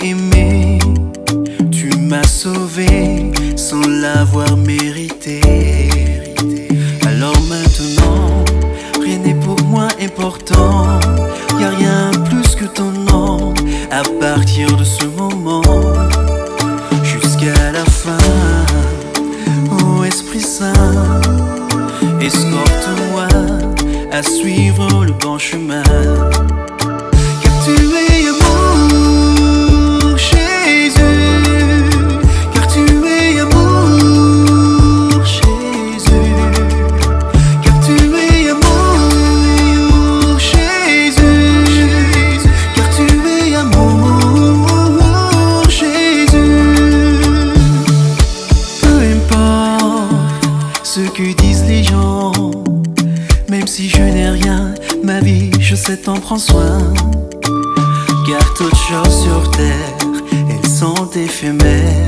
aimé, tu m'as sauvé sans l'avoir mérité. Alors maintenant, rien n'est pour moi important. Y a rien plus que ton nom. À partir de ce moment, jusqu'à la fin, ô Esprit Saint, escorte-moi à suivre le bon chemin. Car tu es amour, Jésus. Car tu es amour, Jésus. Car tu es amour, Jésus. Car tu es amour, Jésus. Peu importe ce que disent les gens, même si je n'ai rien, ma vie, je sais t'en prends soin. Car toutes choses sur terre, elles sont éphémères,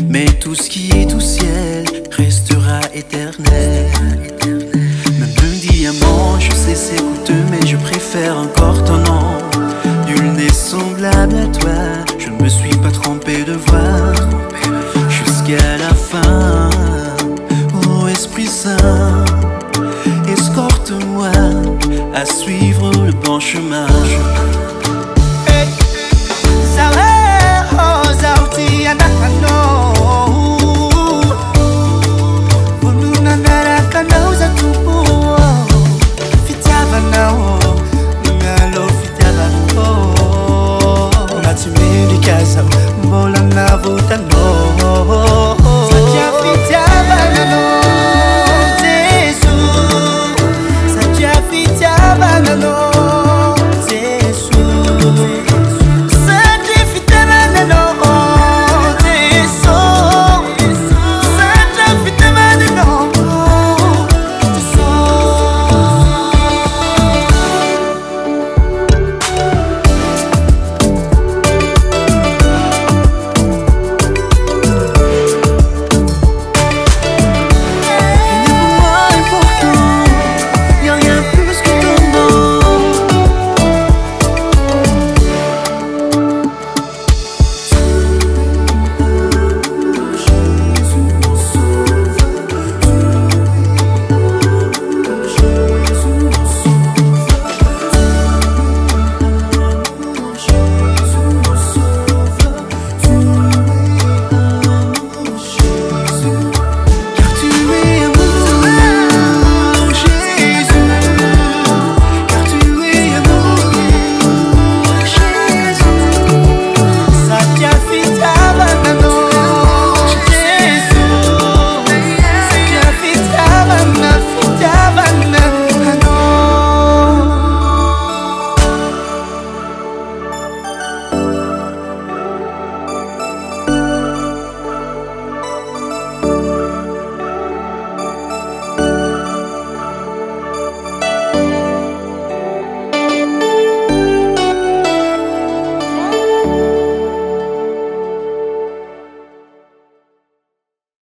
mais tout ce qui est au ciel restera éternel. Même un diamant, je sais c'est coûteux, mais je préfère encore ton nom. Nul n'est semblable à toi, je ne me suis pas trompé de voix. Jusqu'à la fin, ô Esprit Saint, escorte-moi à suivre le bon chemin.